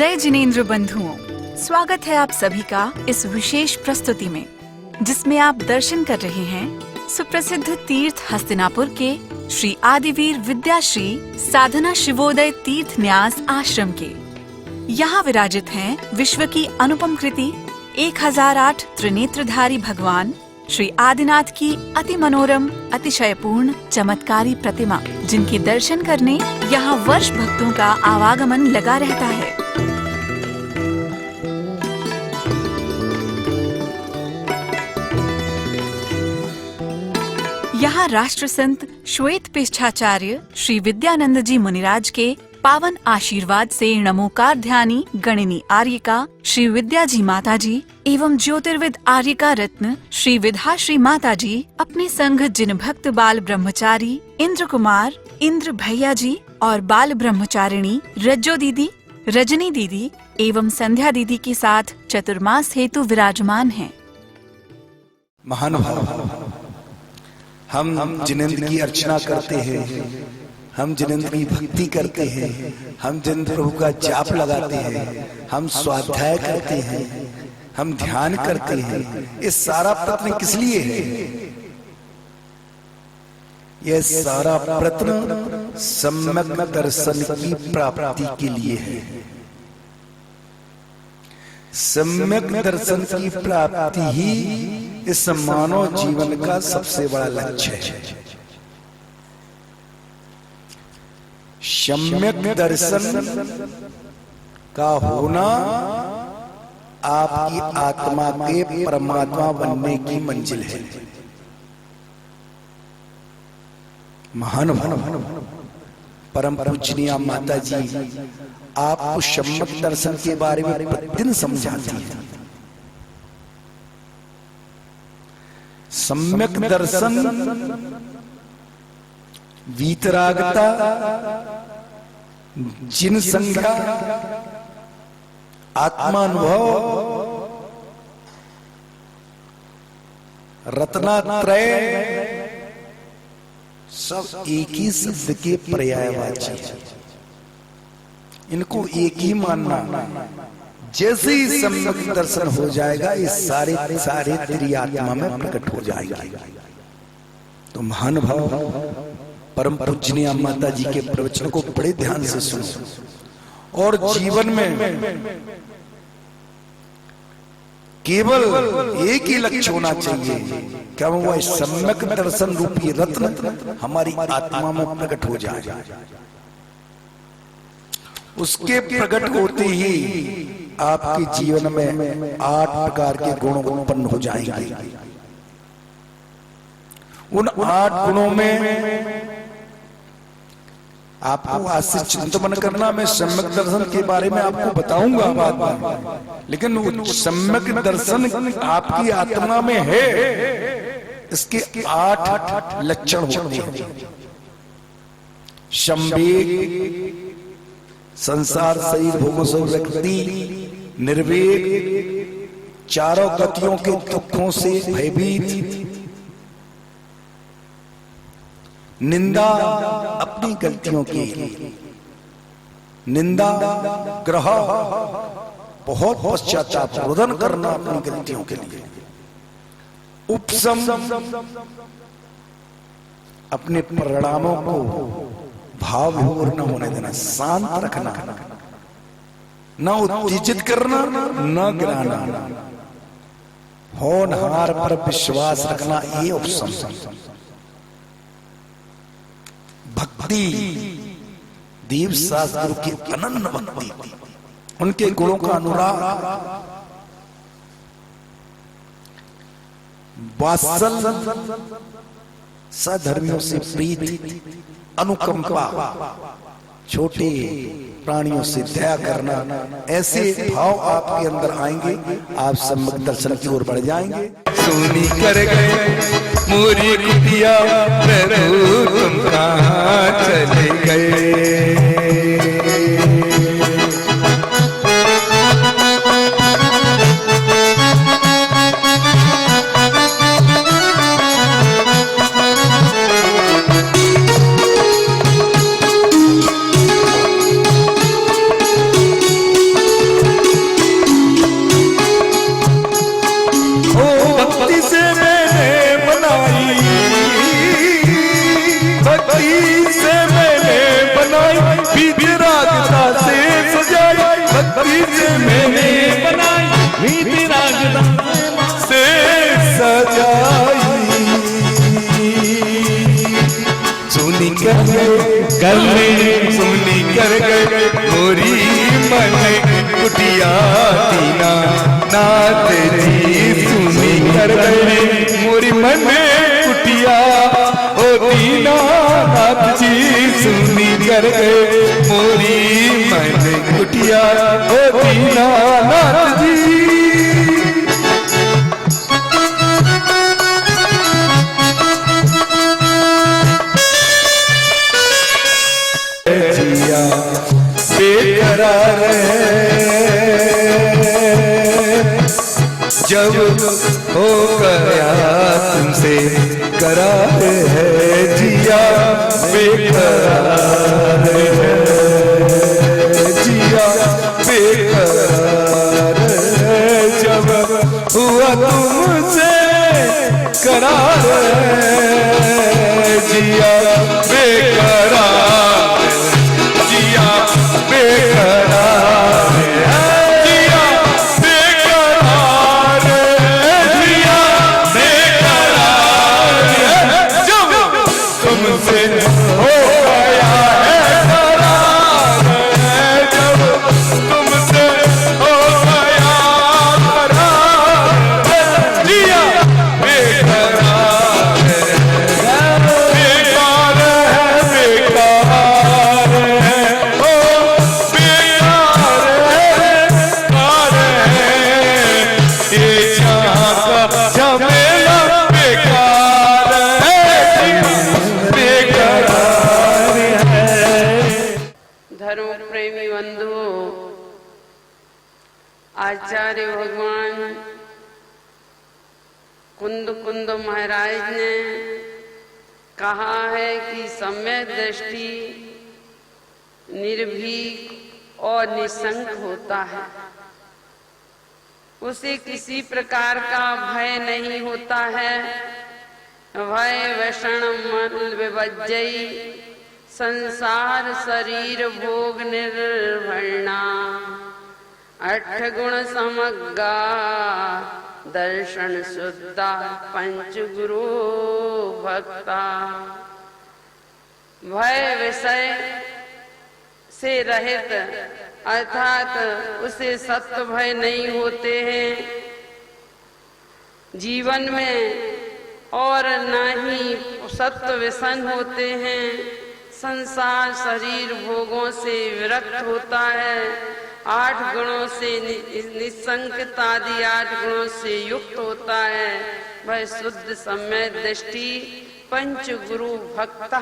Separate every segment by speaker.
Speaker 1: जय जिनेंद्र बंधुओं, स्वागत है आप सभी का इस विशेष प्रस्तुति में, जिसमें आप दर्शन कर रहे हैं सुप्रसिद्ध तीर्थ हस्तिनापुर के श्री आदिवीर विद्याश्री साधना शिवोदय तीर्थ न्यास आश्रम के। यहाँ विराजित हैं विश्व की अनुपम कृति 1008 त्रिनेत्रधारी भगवान श्री आदिनाथ की अति मनोरम अतिशयपूर्ण चमत्कारी प्रतिमा, जिनके दर्शन करने यहाँ वर्ष भक्तों का आवागमन लगा रहता है। यहाँ राष्ट्र संत श्वेत पिष्ठाचार्य श्री विद्यानंद जी मुनिराज के पावन आशीर्वाद से नमोकार ध्यानी गणिनी आर्यिका श्री विद्या जी माता जी एवं ज्योतिर्विद आर्यिका रत्न श्री विधाश्री माता जी अपने संग जिन भक्त बाल ब्रह्मचारी इंद्र कुमार, इंद्र भैया जी और बाल ब्रह्मचारिणी रज्जो दीदी, रजनी दीदी एवं संध्या दीदी के साथ चतुर्मास हेतु विराजमान हैं।
Speaker 2: महानुभाव, हम जिनेंद्र की अर्चना करते हैं, हम जिनेंद्र की भक्ति करते हैं, हम जिनेंद्र प्रभु का जाप लगाते हैं, हम स्वाध्याय करते हैं, हम ध्यान करते हैं। ये सारा प्रयत्न किस लिए है? यह सारा प्रयत्न सम्यक दर्शन की प्राप्ति के लिए है। सम्यक दर्शन की प्राप्ति ही इस मानव जीवन का सबसे बड़ा लक्ष्य है। सम्यक दर्शन का होना आपकी आत्मा के परमात्मा बनने की मंजिल है। महानुभाव, परम पूजनीय माता जी आपको सम्यक दर्शन के बारे में प्रतिदिन समझाती है। सम्यक दर्शन वीतरागता, जिन संज्ञा, आत्मानुभव, रत्नात्रय सब एक ही शब्द के पर्यायवाची है। इनको एक ही मानना। जैसे ही सम्यक दर्शन हो जाएगा, ये सारे तेरी आत्मा में प्रकट हो जाएगा। तो महानुभाव, परम पूजनीय माता जी के प्रवचन को बड़े ध्यान से सुनो और जीवन में केवल एक ही लक्ष्य होना चाहिए, क्या वो सम्यक दर्शन रूपी रत्न हमारी आत्मा में प्रकट हो जाए। उसके प्रकट होते ही आपके जीवन में 8 प्रकार के गुण उत्पन्न हो जाएंगे। उन 8 गुणों में आपको आज से चिंतन करना, मैं सम्यक दर्शन के बारे में आपको बताऊंगा बाद में, लेकिन सम्यक दर्शन आपकी आत्मा में है, इसके 8 लक्षण होते हैं। संवेग, संसार शरीर भोगों से व्यक्ति निर्वेग, चारों गतियों के दुखों से भयभीत, निंदा अपनी गलतियों की, निंदा ग्रह बहुत पश्चाताप, रुदन करना अपनी गलतियों के लिए, उपशम अपने परिणामों को भाव विभोर न होने देना, शांत रखना, न उत्तेजित करना, न गिराना, होनहार पर विश्वास रखना, ये उपशम। भक्ति, देव शास्त्र की अनन्य भक्ति, उनके गुणों का अनुराग, वात्सल्य, सधर्मियों से प्रीति, अनुकंपा, छोटे प्राणियों से दया करना, ऐसे भाव आपके अंदर आएंगे, आप सम्यक दर्शन की ओर बढ़ जाएंगे।
Speaker 3: सुनी कर गए मोरी कुटिया, प्रभु तुम कहाँ चले गए। से मैंने बनाई, भक्ति से मैंने बनाई, विधिरागता से सजाई, भक्ति से मैंने बनाई, विधिरागता से सजाई। सुनी कर गए, सुनी कर गए मोरी मन कुटिया दीना नाथ जी, सुनी कर गए मोरी मन कुटिया ओ दीना नाथ जी, सुनी कर गए मोरी मन कुटिया ओ दीना नाथ जी। जिया बेकरार जब हो गया तुमसे करार है, जिया बेकरार है, जिया बेकरार है, जब हुआ तुमसे करार है, जिया बेकरार, जिया बेकरार है, जिया बेकरार है, जिया बेकरार है, जब तुमसे हो गया है करार है, जब तुमसे हो गया करार है, जिया बेकरार है, बेकार है, बेकार है, ओ बेकार है, बेकार है, ये जहाँ का झमेला बेकार है, बेकार है।
Speaker 4: धर्म प्रेमी बंधुओं, आचार्य भगवान कुंद महाराज ने कहा है कि सम्यक दृष्टि निर्भीक और निशंक होता है, उसे किसी प्रकार का भय नहीं होता है। भय वैषण मन विभज्जयी संसार शरीर भोग निर्भरणा, 8 गुण समग्गा दर्शन शुद्धा पंच गुरु भक्ता। भय विषय से रहित अर्थात उसे सत्य भय नहीं होते हैं जीवन में, और न ही सत्य व्यसन होते हैं। संसार शरीर भोगों से विरक्त होता है, 8 गुणों से निसंकता आदि 8 गुणों से युक्त होता है। वह शुद्ध सम्यक दृष्टि पंच गुरु भक्ता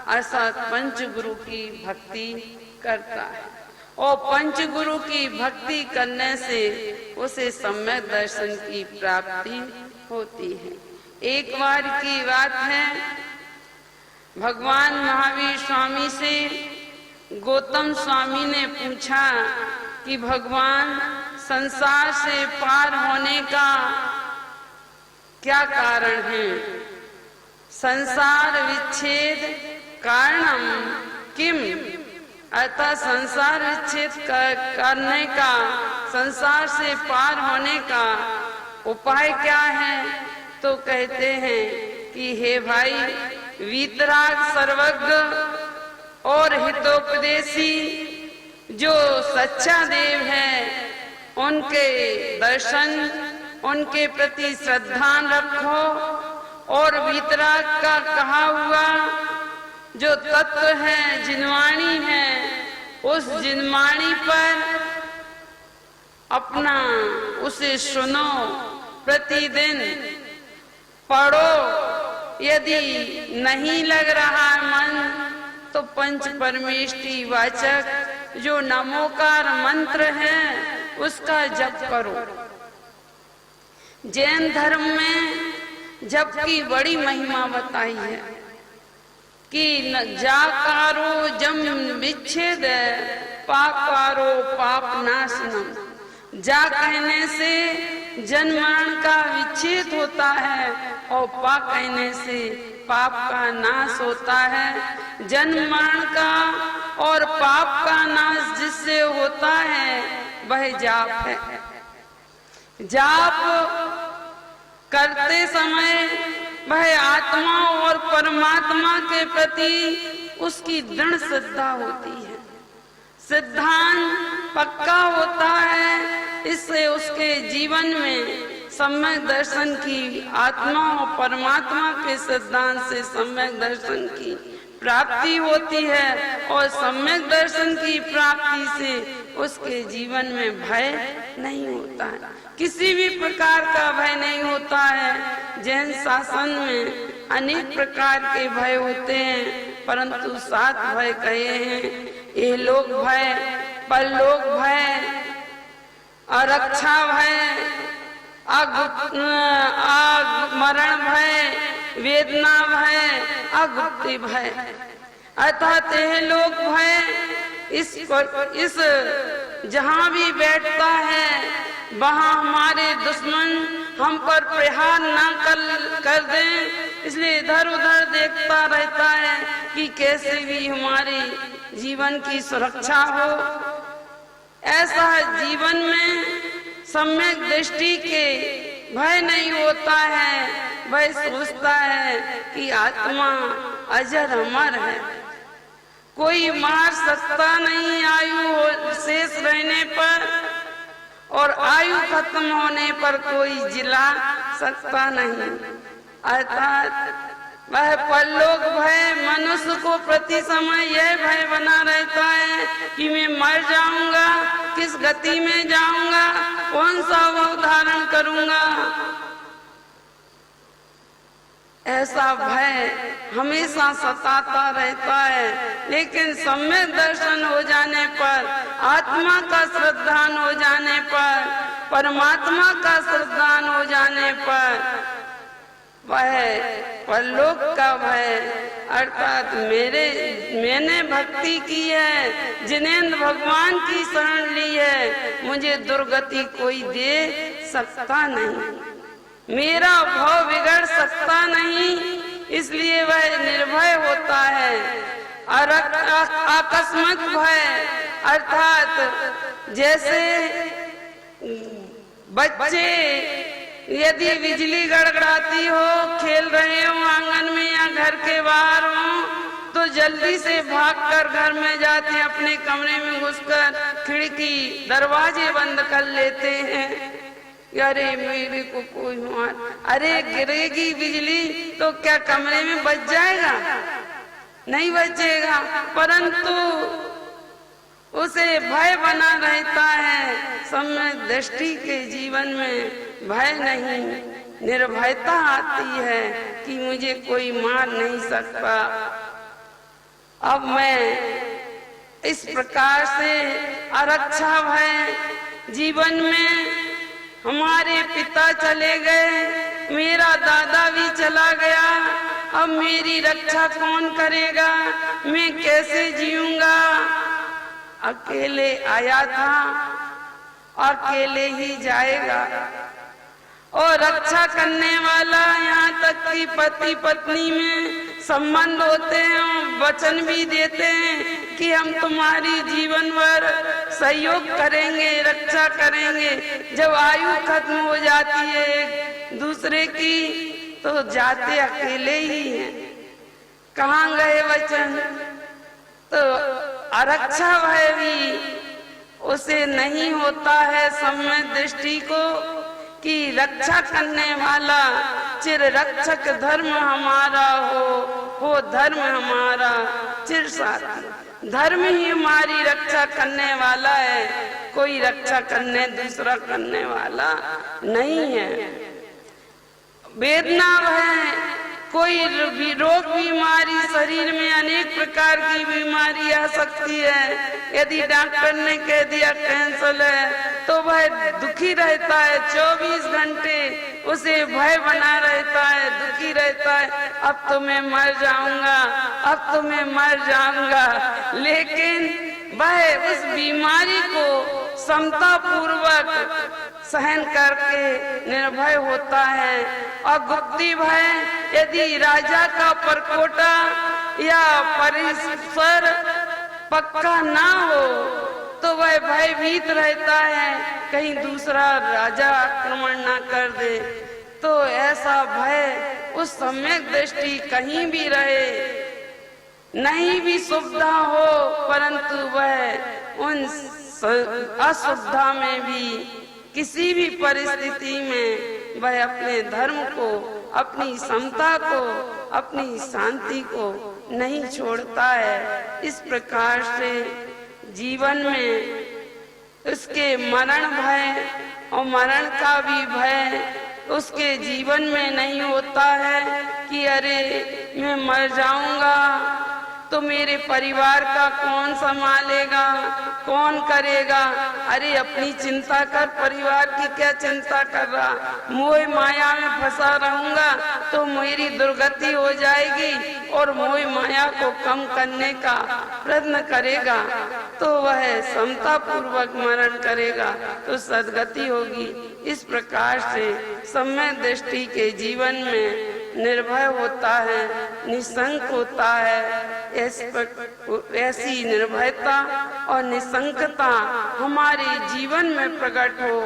Speaker 4: अर्थात पंच गुरु की भक्ति करता है, और पंच गुरु की भक्ति करने से उसे सम्यक दर्शन की प्राप्ति होती है। एक बार की बात है, भगवान महावीर स्वामी से गौतम स्वामी ने पूछा कि भगवान संसार से पार होने का क्या कारण है? संसार विच्छेद कारणम किम, अतः संसार विच्छेद करने का, संसार से पार होने का उपाय क्या है? तो कहते हैं कि हे भाई, वीतराग सर्वज्ञ और हितोपदेशी जो सच्चा देव है, उनके दर्शन, उनके प्रति श्रद्धा रखो, और वीतराग का कहा हुआ जो तत्व है, जिनवाणी है, उस जिनवाणी पर अपना उसे सुनो, प्रतिदिन पढ़ो। यदि नहीं लग रहा मन तो पंच परमेष्टि वाचक जो नमोकार मंत्र है उसका जप करो। जैन धर्म में जप की बड़ी महिमा बताई है कि जाकारो जम विच्छेद पाकारो पाप नाशनम। जा कहने से जन्म मरण का विच्छेद होता है और पा कहने से पाप का नाश होता है। जन्म मरण का और पाप का नाश जिससे होता है वह जाप है। जाप करते समय वह आत्मा और परमात्मा के प्रति उसकी दृढ़ श्रद्धा होती है, सिद्धांत पक्का होता है। इससे उसके जीवन में सम्यक दर्शन की, आत्मा और परमात्मा के सिद्धांत से सम्यक दर्शन की प्राप्ति होती है और सम्यक दर्शन की प्राप्ति से उसके जीवन में भय नहीं होता है, किसी भी प्रकार का भय नहीं होता है। जैन शासन में अनेक प्रकार के भय होते हैं, परंतु 7 भय कहे हैं। ये लोक भय, परलोक भय, अरक्षा भय, मरण भय, वेदना भय, अगुप्ति भय। अर्थात यह लोक भय इस जहाँ भी बैठता है वहाँ हमारे दुश्मन हम पर प्रहार न कर दें, इसलिए इधर उधर देखता रहता है कि कैसे भी हमारे जीवन की सुरक्षा हो। ऐसा जीवन में सम्यक दृष्टि के भय नहीं होता है, वह सोचता है कि आत्मा अजर अमर है, कोई मार सकता नहीं आयु शेष रहने पर, और आयु खत्म होने पर कोई जिला सकता नहीं। अर्थात वह परलोक भय मनुष्य को प्रति समय यह भय बना रहता है कि मैं मर जाऊंगा, किस गति में जाऊंगा, कौन सा भाव धारण करूंगा। ऐसा भय हमेशा सताता रहता है। लेकिन सम्यक दर्शन हो जाने पर, आत्मा का श्रद्धान हो जाने पर, परमात्मा का श्रद्धान हो जाने पर वह परलोक का भय, अर्थात मैंने भक्ति की है, जिनेंद्र भगवान की शरण ली है, मुझे दुर्गति कोई दे सकता नहीं, मेरा भाव बिगड़ सकता नहीं, इसलिए वह निर्भय होता है। और आकस्मिक भय, अर्थात जैसे बच्चे यदि बिजली गड़गड़ाती हो, खेल रहे हो आंगन में या घर के बाहर हो, तो जल्दी से भागकर घर में जाते हैं, अपने कमरे में घुसकर खिड़की दरवाजे बंद कर लेते हैं। अरे मेरे को कोई मार, अरे गिरेगी बिजली तो क्या कमरे में बच जाएगा? नहीं बचेगा, परंतु उसे भय बना रहता है। सम्यक दृष्टि के जीवन में भय नहीं, निर्भयता आती है कि मुझे कोई मार नहीं सकता। अब मैं इस प्रकार से आरक्षा भय, जीवन में हमारे पिता चले गए, मेरा दादा भी चला गया, अब मेरी रक्षा कौन करेगा, मैं कैसे जीऊंगा? अकेले आया था, अकेले ही जाएगा। और रक्षा करने वाला, यहाँ तक कि पति पत्नी में संबंध होते हैं, वचन भी देते हैं कि हम तुम्हारी जीवन भर सहयोग करेंगे, रक्षा करेंगे। जब आयु खत्म हो जाती है एक दूसरे की, तो जाते अकेले ही हैं। कहाँ गए वचन? तो आरक्षा भय भी उसे नहीं होता है सम्यक दृष्टि को कि रक्षा करने वाला चिर रक्षक धर्म हमारा हो धर्म हमारा चिर साथी। धर्म ही हमारी रक्षा करने वाला है, कोई रक्षा करने दूसरा करने वाला नहीं है। वेदना है, कोई रोग बीमारी, शरीर में अनेक प्रकार की बीमारी आ सकती है। यदि डॉक्टर ने कह दिया कैंसर है, तो वह दुखी रहता है, 24 घंटे उसे भय बना रहता है, दुखी रहता है, अब तो मैं मर जाऊंगा, अब तो मैं मर जाऊंगा। लेकिन वह उस बीमारी को समता पूर्वक सहन करके निर्भय होता है। और गुप्ती भय यदि राजा का परकोटा या परिसर पक्का ना हो तो वह भयभीत रहता है कहीं दूसरा राजा आक्रमण ना कर दे। तो ऐसा भय उस सम्यक दृष्टि कहीं भी रहे, नहीं भी सुविधा हो, परंतु वह उन असुविधा में भी किसी भी परिस्थिति में वह अपने धर्म को, अपनी समता को, अपनी शांति को नहीं छोड़ता है। इस प्रकार से जीवन में उसके मरण भय और मरण का भी भय उसके जीवन में नहीं होता है कि अरे मैं मर जाऊंगा तो मेरे परिवार का कौन संभालेगा, कौन करेगा। अरे अपनी चिंता कर, परिवार की क्या चिंता कर रहा। मोह माया में फंसा रहूंगा तो मेरी दुर्गति हो जाएगी और मोह माया को कम करने का प्रयत्न करेगा तो वह समता पूर्वक मरण करेगा तो सद्गति होगी। इस प्रकार से सम्यक दृष्टि के जीवन में निर्भय होता है, निसंक होता है। ऐसी निर्भयता और निसंकता हमारे जीवन में प्रकट हो।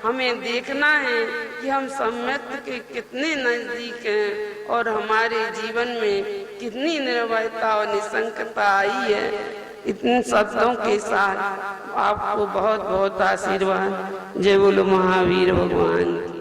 Speaker 4: हमें देखना है कि हम सम्यक के कितने नजदीक हैं और हमारे जीवन में कितनी निर्भयता और निसंकता आई है। इन शब्दों के साथ आपको बहुत बहुत आशीर्वाद। जय बोलो महावीर भगवान।